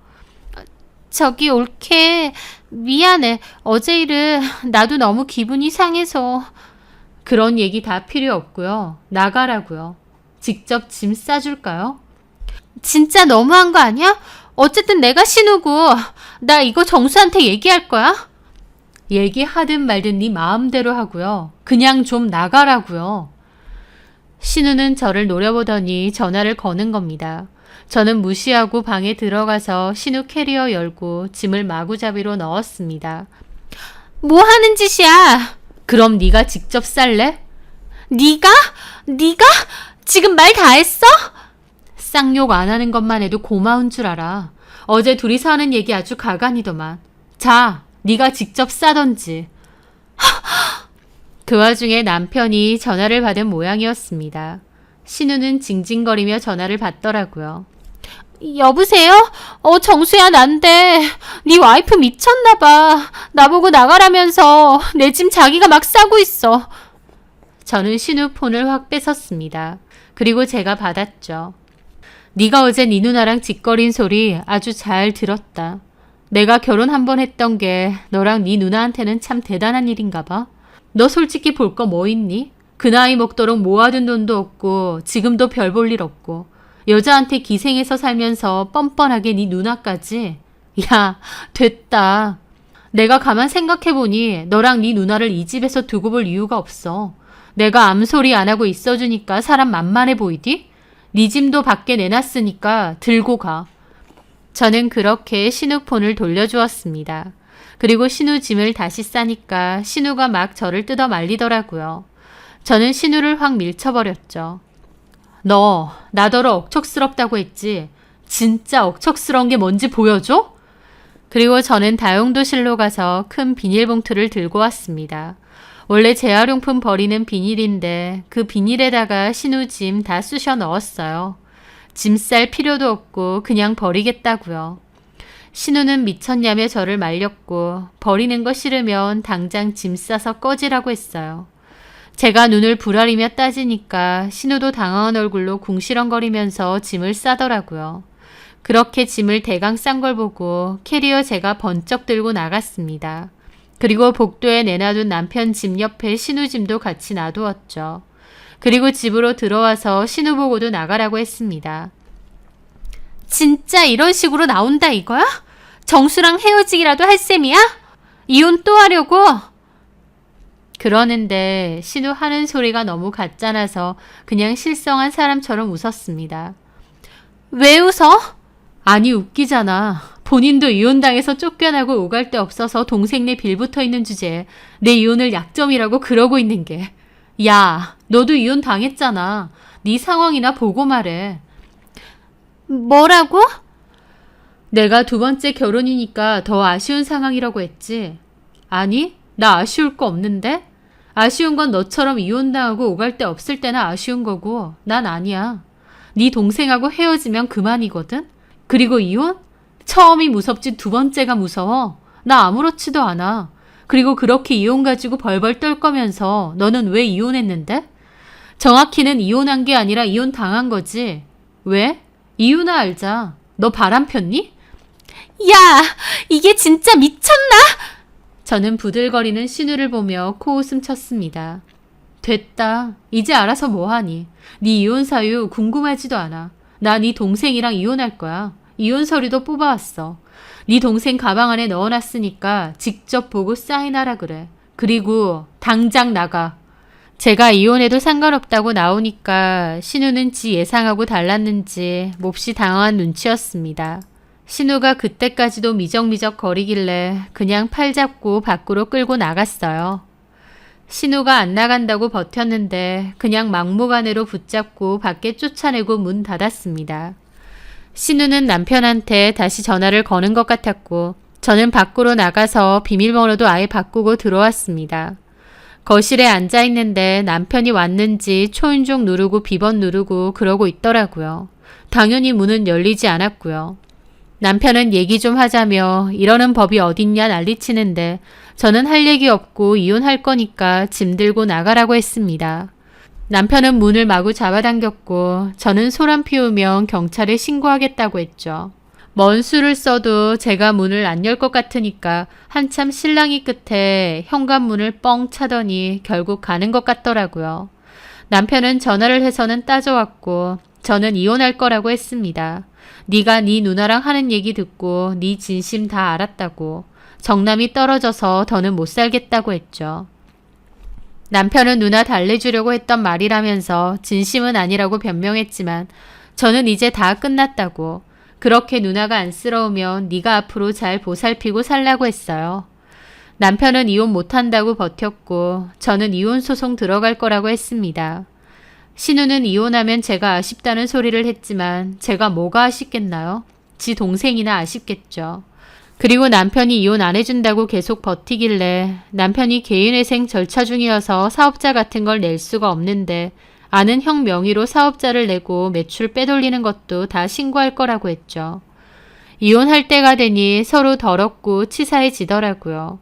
저기 올케 미안해. 어제 일은 나도 너무 기분이 상해서. 그런 얘기 다 필요 없고요. 나가라고요. 직접 짐 싸줄까요? 진짜 너무한 거 아니야? 어쨌든 내가 신우고 나 이거 정수한테 얘기할 거야? 얘기하든 말든 네 마음대로 하고요. 그냥 좀 나가라고요. 신우는 저를 노려보더니 전화를 거는 겁니다. 저는 무시하고 방에 들어가서 신우 캐리어 열고 짐을 마구잡이로 넣었습니다. 뭐 하는 짓이야? 그럼 네가 직접 쌀래? 네가? 지금 말 다 했어? 쌍욕 안 하는 것만 해도 고마운 줄 알아. 어제 둘이서 하는 얘기 아주 가관이더만. 자, 네가 직접 싸던지. 그 와중에 남편이 전화를 받은 모양이었습니다. 신우는 징징거리며 전화를 받더라고요. 여보세요? 정수야 난데 네 와이프 미쳤나 봐. 나보고 나가라면서 내 짐 자기가 막 싸고 있어. 저는 신우 폰을 확 뺏었습니다. 그리고 제가 받았죠. 네가 어제 네 누나랑 짓거린 소리 아주 잘 들었다. 내가 결혼 한 번 했던 게 너랑 네 누나한테는 참 대단한 일인가 봐. 너 솔직히 볼 거 뭐 있니? 그 나이 먹도록 모아둔 돈도 없고 지금도 별 볼 일 없고 여자한테 기생해서 살면서 뻔뻔하게 네 누나까지. 야, 됐다. 내가 가만 생각해보니 너랑 네 누나를 이 집에서 두고 볼 이유가 없어. 내가 암소리 안 하고 있어주니까 사람 만만해 보이디? 네 짐도 밖에 내놨으니까 들고 가. 저는 그렇게 신우 폰을 돌려주었습니다. 그리고 신우 짐을 다시 싸니까 신우가 막 저를 뜯어 말리더라고요. 저는 신우를 확 밀쳐버렸죠. 너 나더러 억척스럽다고 했지? 진짜 억척스러운 게 뭔지 보여줘? 그리고 저는 다용도실로 가서 큰 비닐봉투를 들고 왔습니다. 원래 재활용품 버리는 비닐인데 그 비닐에다가 신우 짐 다 쑤셔 넣었어요. 짐 쌀 필요도 없고 그냥 버리겠다고요. 신우는 미쳤냐며 저를 말렸고 버리는 거 싫으면 당장 짐 싸서 꺼지라고 했어요. 제가 눈을 부라리며 따지니까 신우도 당황한 얼굴로 궁시렁거리면서 짐을 싸더라고요. 그렇게 짐을 대강 싼 걸 보고 캐리어 제가 번쩍 들고 나갔습니다. 그리고 복도에 내놔둔 남편 짐 옆에 신우 짐도 같이 놔두었죠. 그리고 집으로 들어와서 신우 보고도 나가라고 했습니다. 진짜 이런 식으로 나온다 이거야? 정수랑 헤어지기라도 할 셈이야? 이혼 또 하려고? 그러는데 신우 하는 소리가 너무 가짜라서 그냥 실성한 사람처럼 웃었습니다. 왜 웃어? 아니 웃기잖아. 본인도 이혼당해서 쫓겨나고 오갈 데 없어서 동생네 빌붙어 있는 주제에 내 이혼을 약점이라고 그러고 있는 게. 야, 너도 이혼 당했잖아. 네 상황이나 보고 말해. 뭐라고? 내가 두 번째 결혼이니까 더 아쉬운 상황이라고 했지. 아니, 나 아쉬울 거 없는데? 아쉬운 건 너처럼 이혼당하고 오갈 데 없을 때나 아쉬운 거고 난 아니야. 네 동생하고 헤어지면 그만이거든? 그리고 이혼? 처음이 무섭지 두 번째가 무서워. 나 아무렇지도 않아. 그리고 그렇게 이혼 가지고 벌벌 떨 거면서 너는 왜 이혼했는데? 정확히는 이혼한 게 아니라 이혼 당한 거지. 왜? 이유나 알자. 너 바람 폈니? 야, 이게 진짜 미쳤나? 저는 부들거리는 신우를 보며 코웃음 쳤습니다. 됐다. 이제 알아서 뭐하니? 네 이혼 사유 궁금하지도 않아. 나 네 동생이랑 이혼할 거야. 이혼 서류도 뽑아왔어. 네 동생 가방 안에 넣어놨으니까 직접 보고 사인하라 그래. 그리고 당장 나가. 제가 이혼해도 상관없다고 나오니까 신우는 지 예상하고 달랐는지 몹시 당황한 눈치였습니다. 신우가 그때까지도 미적미적 거리길래 그냥 팔 잡고 밖으로 끌고 나갔어요. 신우가 안 나간다고 버텼는데 그냥 막무가내로 붙잡고 밖에 쫓아내고 문 닫았습니다. 신우는 남편한테 다시 전화를 거는 것 같았고 저는 밖으로 나가서 비밀번호도 아예 바꾸고 들어왔습니다. 거실에 앉아있는데 남편이 왔는지 초인종 누르고 비번 누르고 그러고 있더라고요. 당연히 문은 열리지 않았고요. 남편은 얘기 좀 하자며 이러는 법이 어딨냐 난리치는데 저는 할 얘기 없고 이혼할 거니까 짐 들고 나가라고 했습니다. 남편은 문을 마구 잡아당겼고 저는 소란 피우며 경찰에 신고하겠다고 했죠. 먼 수를 써도 제가 문을 안 열 것 같으니까 한참 실랑이 끝에 현관문을 뻥 차더니 결국 가는 것 같더라고요. 남편은 전화를 해서는 따져왔고 저는 이혼할 거라고 했습니다. 네가 네 누나랑 하는 얘기 듣고 네 진심 다 알았다고. 정남이 떨어져서 더는 못 살겠다고 했죠. 남편은 누나 달래주려고 했던 말이라면서 진심은 아니라고 변명했지만 저는 이제 다 끝났다고. 그렇게 누나가 안쓰러우면 네가 앞으로 잘 보살피고 살라고 했어요. 남편은 이혼 못한다고 버텼고 저는 이혼 소송 들어갈 거라고 했습니다. 신우는 이혼하면 제가 아쉽다는 소리를 했지만 제가 뭐가 아쉽겠나요? 지 동생이나 아쉽겠죠. 그리고 남편이 이혼 안 해준다고 계속 버티길래 남편이 개인회생 절차 중이어서 사업자 같은 걸 낼 수가 없는데 아는 형 명의로 사업자를 내고 매출 빼돌리는 것도 다 신고할 거라고 했죠. 이혼할 때가 되니 서로 더럽고 치사해지더라고요.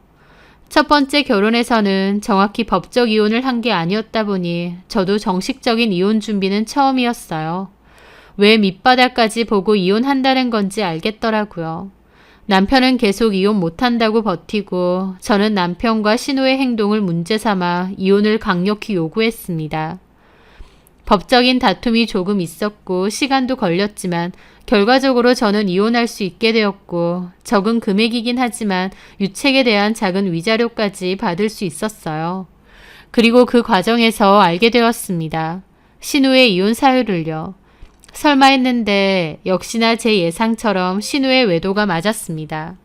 첫 번째 결혼에서는 정확히 법적 이혼을 한 게 아니었다 보니 저도 정식적인 이혼 준비는 처음이었어요. 왜 밑바닥까지 보고 이혼한다는 건지 알겠더라고요. 남편은 계속 이혼 못한다고 버티고 저는 남편과 신우의 행동을 문제 삼아 이혼을 강력히 요구했습니다. 법적인 다툼이 조금 있었고 시간도 걸렸지만 결과적으로 저는 이혼할 수 있게 되었고 적은 금액이긴 하지만 유책에 대한 작은 위자료까지 받을 수 있었어요. 그리고 그 과정에서 알게 되었습니다. 신우의 이혼 사유를요. 설마 했는데 역시나 제 예상처럼 신우의 외도가 맞았습니다.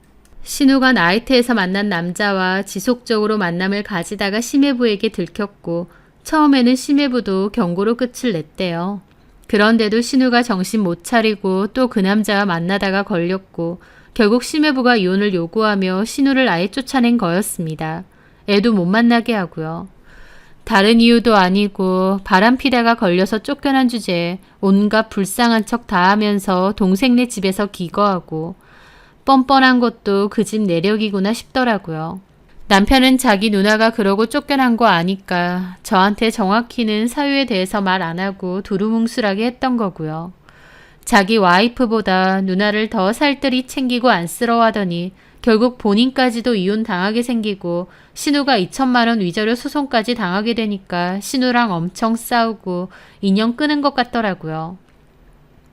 신우가 나이트에서 만난 남자와 지속적으로 만남을 가지다가 심해부에게 들켰고 처음에는 심해부도 경고로 끝을 냈대요. 그런데도 신우가 정신 못 차리고 또 그 남자와 만나다가 걸렸고 결국 심해부가 이혼을 요구하며 신우를 아예 쫓아낸 거였습니다. 애도 못 만나게 하고요. 다른 이유도 아니고 바람피다가 걸려서 쫓겨난 주제에 온갖 불쌍한 척 다 하면서 동생네 집에서 기거하고 뻔뻔한 것도 그 집 내력이구나 싶더라고요. 남편은 자기 누나가 그러고 쫓겨난 거 아니까 저한테 정확히는 사유에 대해서 말 안 하고 두루뭉술하게 했던 거고요. 자기 와이프보다 누나를 더 살뜰히 챙기고 안쓰러워하더니 결국 본인까지도 이혼 당하게 생기고 신우가 2천만 원 위자료 소송까지 당하게 되니까 신우랑 엄청 싸우고 인연 끄는 것 같더라고요.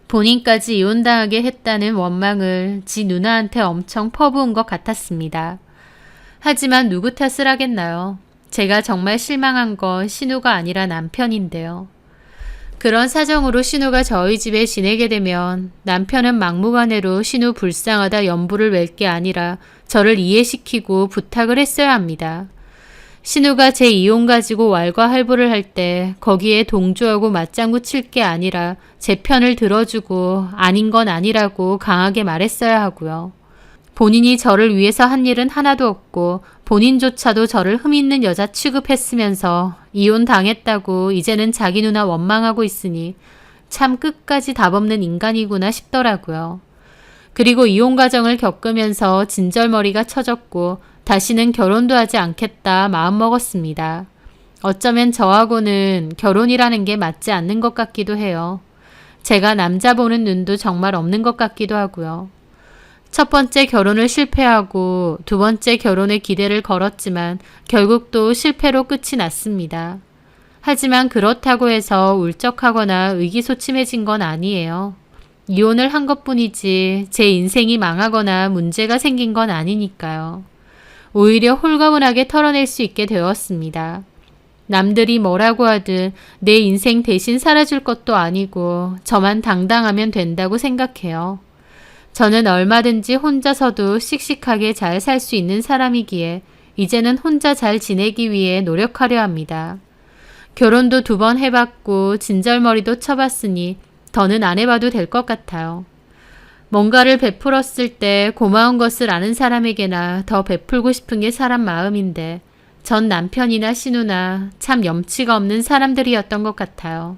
본인까지 이혼당하게 했다는 원망을 지 누나한테 엄청 퍼부은 것 같았습니다. 하지만 누구 탓을 하겠나요? 제가 정말 실망한 건 신우가 아니라 남편인데요. 그런 사정으로 신우가 저희 집에 지내게 되면 남편은 막무가내로 신우 불쌍하다 연부를 낼 게 아니라 저를 이해시키고 부탁을 했어야 합니다. 신우가 제 이혼 가지고 왈가왈부를 할 때 거기에 동조하고 맞장구 칠 게 아니라 제 편을 들어주고 아닌 건 아니라고 강하게 말했어야 하고요. 본인이 저를 위해서 한 일은 하나도 없고 본인조차도 저를 흠있는 여자 취급했으면서 이혼 당했다고 이제는 자기 누나 원망하고 있으니 참 끝까지 답없는 인간이구나 싶더라고요. 그리고 이혼 과정을 겪으면서 진절머리가 쳐졌고 다시는 결혼도 하지 않겠다 마음먹었습니다. 어쩌면 저하고는 결혼이라는 게 맞지 않는 것 같기도 해요. 제가 남자 보는 눈도 정말 없는 것 같기도 하고요. 첫 번째 결혼을 실패하고 두 번째 결혼에 기대를 걸었지만 결국 또 실패로 끝이 났습니다. 하지만 그렇다고 해서 울적하거나 의기소침해진 건 아니에요. 이혼을 한 것뿐이지 제 인생이 망하거나 문제가 생긴 건 아니니까요. 오히려 홀가분하게 털어낼 수 있게 되었습니다. 남들이 뭐라고 하든 내 인생 대신 살아줄 것도 아니고 저만 당당하면 된다고 생각해요. 저는 얼마든지 혼자서도 씩씩하게 잘 살 수 있는 사람이기에 이제는 혼자 잘 지내기 위해 노력하려 합니다. 결혼도 2번 해봤고 진절머리도 쳐봤으니 더는 안 해봐도 될 것 같아요. 뭔가를 베풀었을 때 고마운 것을 아는 사람에게나 더 베풀고 싶은 게 사람 마음인데 전 남편이나 신우나 참 염치가 없는 사람들이었던 것 같아요.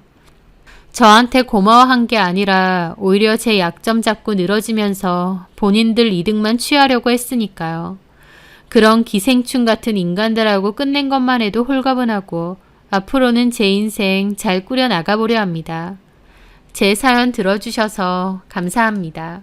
저한테 고마워한 게 아니라 오히려 제 약점 잡고 늘어지면서 본인들 이득만 취하려고 했으니까요. 그런 기생충 같은 인간들하고 끝낸 것만 해도 홀가분하고 앞으로는 제 인생 잘 꾸려 나가보려 합니다. 제 사연 들어주셔서 감사합니다.